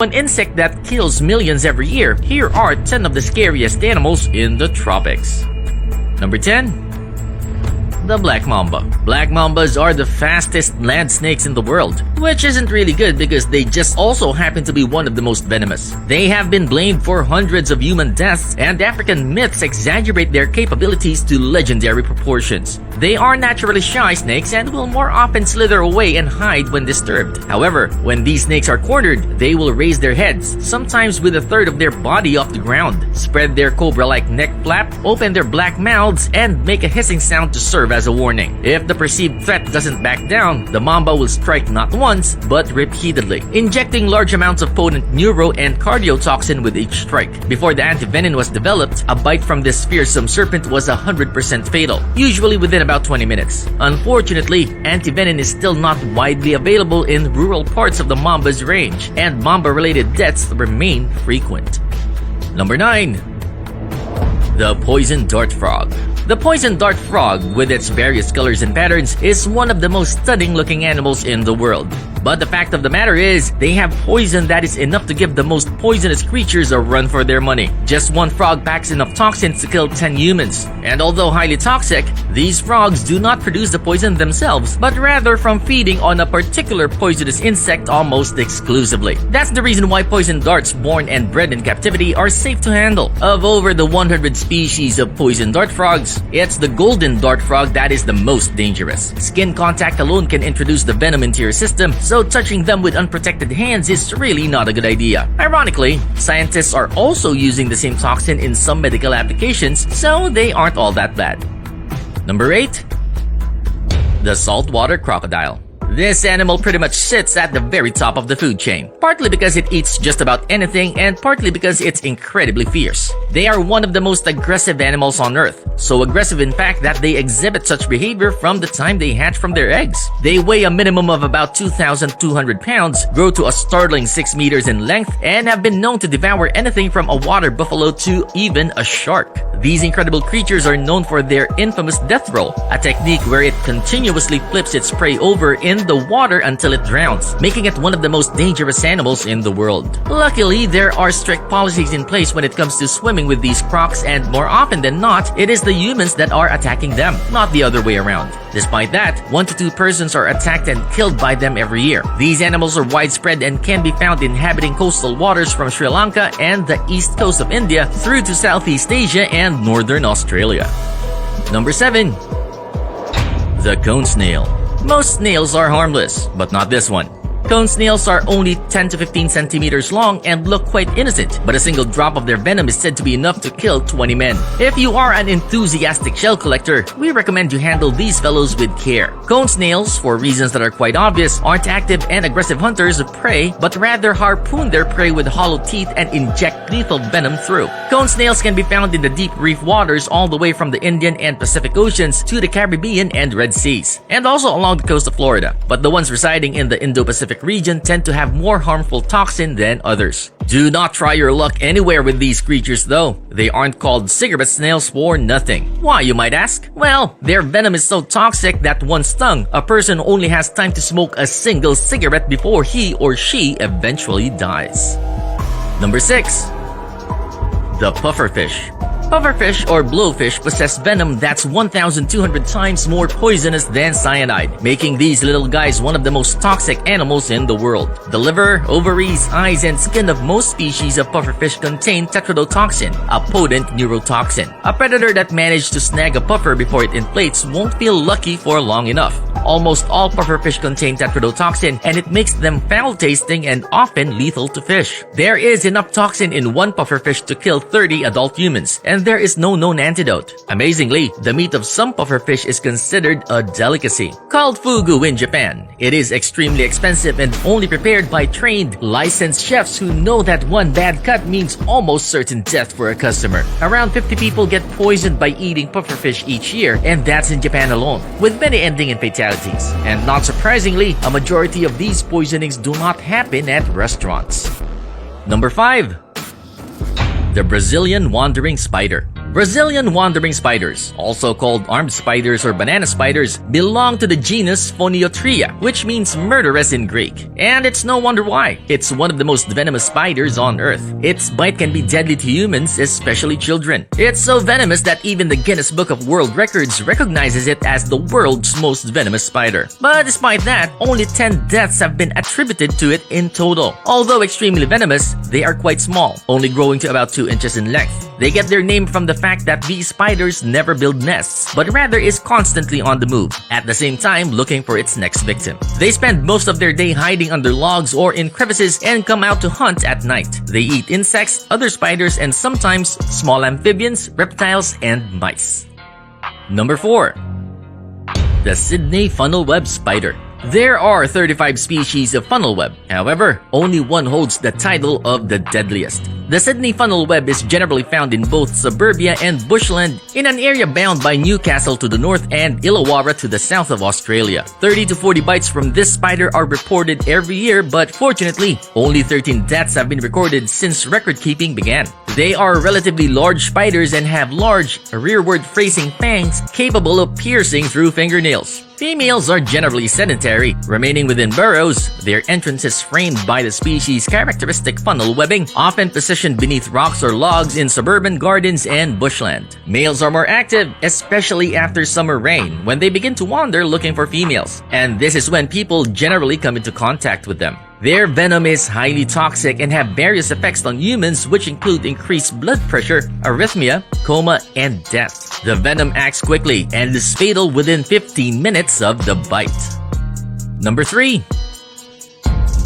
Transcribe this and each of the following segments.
An insect that kills millions every year, here are 10 of the scariest animals in the tropics. Number 10. The Black Mamba. Black Mambas are the fastest land snakes in the world, which isn't really good because they just also happen to be one of the most venomous. They have been blamed for hundreds of human deaths, and African myths exaggerate their capabilities to legendary proportions. They are naturally shy snakes and will more often slither away and hide when disturbed. However, when these snakes are cornered, they will raise their heads, sometimes with a third of their body off the ground, spread their cobra-like neck flap, open their black mouths, and make a hissing sound to serve as a warning. If the perceived threat doesn't back down, the mamba will strike not once, but repeatedly, injecting large amounts of potent neuro and cardiotoxin with each strike. Before the antivenin was developed, a bite from this fearsome serpent was 100% fatal, usually within about 20 minutes. Unfortunately, antivenin is still not widely available in rural parts of the mamba's range, and mamba-related deaths remain frequent. Number 9. The Poison Dart Frog. The poison dart frog, with its various colors and patterns, is one of the most stunning-looking animals in the world. But the fact of the matter is, they have poison that is enough to give the most poisonous creatures a run for their money. Just one frog packs enough toxins to kill 10 humans. And although highly toxic, these frogs do not produce the poison themselves, but rather from feeding on a particular poisonous insect almost exclusively. That's the reason why poison darts born and bred in captivity are safe to handle. Of over the 100 species of poison dart frogs, it's the golden dart frog that is the most dangerous. Skin contact alone can introduce the venom into your system, so touching them with unprotected hands is really not a good idea. Ironically, scientists are also using the same toxin in some medical applications, so they aren't all that bad. Number 8. The Saltwater Crocodile. This animal pretty much sits at the very top of the food chain, partly because it eats just about anything and partly because it's incredibly fierce. They are one of the most aggressive animals on Earth, so aggressive in fact that they exhibit such behavior from the time they hatch from their eggs. They weigh a minimum of about 2,200 pounds, grow to a startling 6 meters in length, and have been known to devour anything from a water buffalo to even a shark. These incredible creatures are known for their infamous death roll, a technique where it continuously flips its prey over in the water until it drowns, making it one of the most dangerous animals in the world. Luckily, there are strict policies in place when it comes to swimming with these crocs, and more often than not, it is the humans that are attacking them, not the other way around. Despite that, 1 to 2 persons are attacked and killed by them every year. These animals are widespread and can be found inhabiting coastal waters from Sri Lanka and the east coast of India through to Southeast Asia and northern Australia. Number 7. The Cone Snail. Most snails are harmless, but not this one. Cone snails are only 10 to 15 centimeters long and look quite innocent, but a single drop of their venom is said to be enough to kill 20 men. If you are an enthusiastic shell collector, we recommend you handle these fellows with care. Cone snails, for reasons that are quite obvious, aren't active and aggressive hunters of prey, but rather harpoon their prey with hollow teeth and inject lethal venom through. Cone snails can be found in the deep reef waters all the way from the Indian and Pacific Oceans to the Caribbean and Red Seas, and also along the coast of Florida. But the ones residing in the Indo-Pacific region tend to have more harmful toxin than others. Do not try your luck anywhere with these creatures though. They aren't called cigarette snails for nothing. Why, you might ask? Well, their venom is so toxic that once stung, a person only has time to smoke a single cigarette before he or she eventually dies. Number 6. The Pufferfish. Pufferfish or blowfish possess venom that's 1,200 times more poisonous than cyanide, making these little guys one of the most toxic animals in the world. The liver, ovaries, eyes, and skin of most species of pufferfish contain tetrodotoxin, a potent neurotoxin. A predator that managed to snag a puffer before it inflates won't feel lucky for long enough. Almost all pufferfish contain tetrodotoxin, and it makes them foul-tasting and often lethal to fish. There is enough toxin in one pufferfish to kill 30 adult humans, and there is no known antidote. Amazingly, the meat of some pufferfish is considered a delicacy. Called fugu in Japan, it is extremely expensive and only prepared by trained, licensed chefs who know that one bad cut means almost certain death for a customer. Around 50 people get poisoned by eating pufferfish each year, and that's in Japan alone, with many ending in fatalities. And not surprisingly, a majority of these poisonings do not happen at restaurants. Number 5. The Brazilian Wandering Spider. Brazilian wandering spiders, also called armed spiders or banana spiders, belong to the genus Phoniotria, which means murderous in Greek. And it's no wonder why. It's one of the most venomous spiders on Earth. Its bite can be deadly to humans, especially children. It's so venomous that even the Guinness Book of World Records recognizes it as the world's most venomous spider. But despite that, only 10 deaths have been attributed to it in total. Although extremely venomous, they are quite small, only growing to about 2 inches in length. They get their name from the fact that these spiders never build nests, but rather is constantly on the move, at the same time looking for its next victim. They spend most of their day hiding under logs or in crevices and come out to hunt at night. They eat insects, other spiders, and sometimes small amphibians, reptiles, and mice. Number 4. The Sydney funnel-web spider. There are 35 species of funnel web. However, only one holds the title of the deadliest. The Sydney funnel web is generally found in both suburbia and bushland in an area bound by Newcastle to the north and Illawarra to the south of Australia. 30 to 40 bites from this spider are reported every year, but fortunately, only 13 deaths have been recorded since record-keeping began. They are relatively large spiders and have large, rearward-facing fangs capable of piercing through fingernails. Females are generally sedentary, remaining within burrows, their entrances framed by the species' characteristic funnel webbing, often positioned beneath rocks or logs in suburban gardens and bushland. Males are more active, especially after summer rain, when they begin to wander looking for females, and this is when people generally come into contact with them. Their venom is highly toxic and have various effects on humans, which include increased blood pressure, arrhythmia, coma, and death. The venom acts quickly and is fatal within 15 minutes of the bite. Number 3.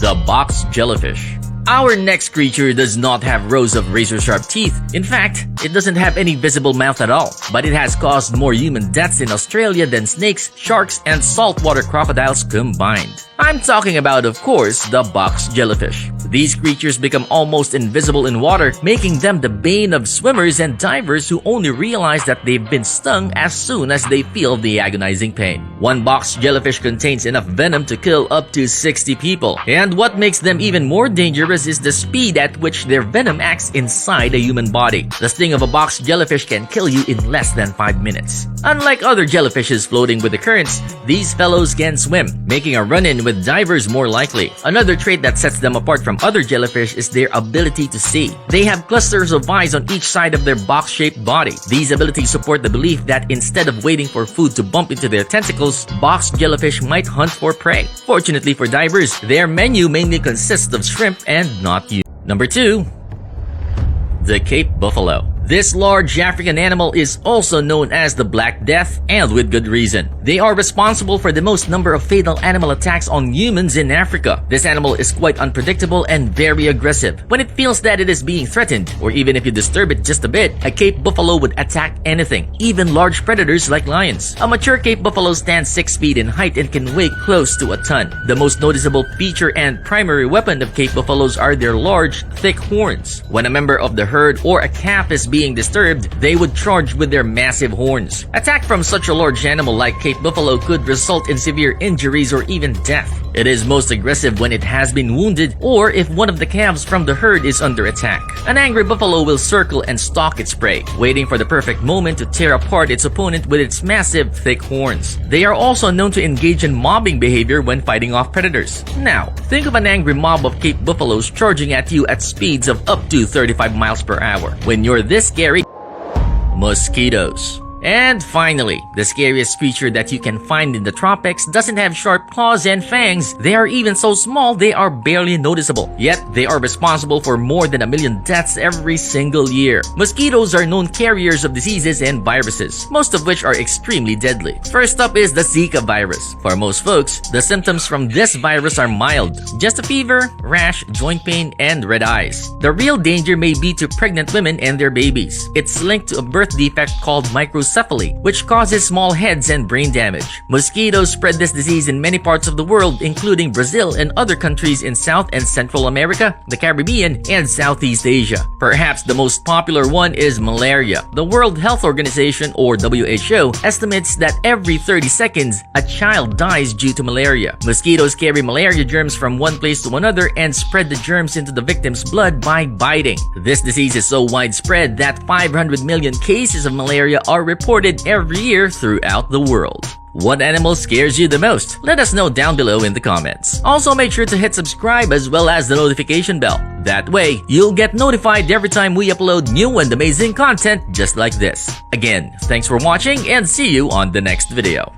The box jellyfish. Our next creature does not have rows of razor-sharp teeth. In fact, it doesn't have any visible mouth at all, but it has caused more human deaths in Australia than snakes, sharks, and saltwater crocodiles combined. I'm talking about, of course, the box jellyfish. These creatures become almost invisible in water, making them the bane of swimmers and divers who only realize that they've been stung as soon as they feel the agonizing pain. One box jellyfish contains enough venom to kill up to 60 people. And what makes them even more dangerous is the speed at which their venom acts inside a human body. The sting of a box jellyfish can kill you in less than 5 minutes. Unlike other jellyfishes floating with the currents, these fellows can swim, making a run-in with divers more likely. Another trait that sets them apart from other jellyfish is their ability to see. They have clusters of eyes on each side of their box-shaped body. These abilities support the belief that instead of waiting for food to bump into their tentacles, box jellyfish might hunt for prey. Fortunately for divers, their menu mainly consists of shrimp and not you. Number 2. The Cape Buffalo. This large African animal is also known as the Black Death, and with good reason. They are responsible for the most number of fatal animal attacks on humans in Africa. This animal is quite unpredictable and very aggressive. When it feels that it is being threatened, or even if you disturb it just a bit, a Cape Buffalo would attack anything, even large predators like lions. A mature Cape Buffalo stands 6 feet in height and can weigh close to a ton. The most noticeable feature and primary weapon of Cape Buffaloes are their large, thick horns. When a member of the herd or a calf is being disturbed, they would charge with their massive horns. Attack from such a large animal like Cape Buffalo could result in severe injuries or even death. It is most aggressive when it has been wounded or if one of the calves from the herd is under attack. An angry buffalo will circle and stalk its prey, waiting for the perfect moment to tear apart its opponent with its massive, thick horns. They are also known to engage in mobbing behavior when fighting off predators. Now, think of an angry mob of Cape Buffaloes charging at you at speeds of up to 35 miles per hour. When you're this scary, mosquitoes. And finally, the scariest creature that you can find in the tropics doesn't have sharp claws and fangs. They are even so small they are barely noticeable. Yet, they are responsible for more than 1 million deaths every single year. Mosquitoes are known carriers of diseases and viruses, most of which are extremely deadly. First up is the Zika virus. For most folks, the symptoms from this virus are mild. Just a fever, rash, joint pain, and red eyes. The real danger may be to pregnant women and their babies. It's linked to a birth defect called microcephaly microcephaly, which causes small heads and brain damage. Mosquitoes spread this disease in many parts of the world, including Brazil and other countries in South and Central America, the Caribbean, and Southeast Asia. Perhaps the most popular one is malaria. The World Health Organization, or WHO, estimates that every 30 seconds, a child dies due to malaria. Mosquitoes carry malaria germs from one place to another and spread the germs into the victim's blood by biting. This disease is so widespread that 500 million cases of malaria are reported every year throughout the world. What animal scares you the most? Let us know down below in the comments. Also, make sure to hit subscribe as well as the notification bell. That way, you'll get notified every time we upload new and amazing content just like this. Again, thanks for watching and see you on the next video.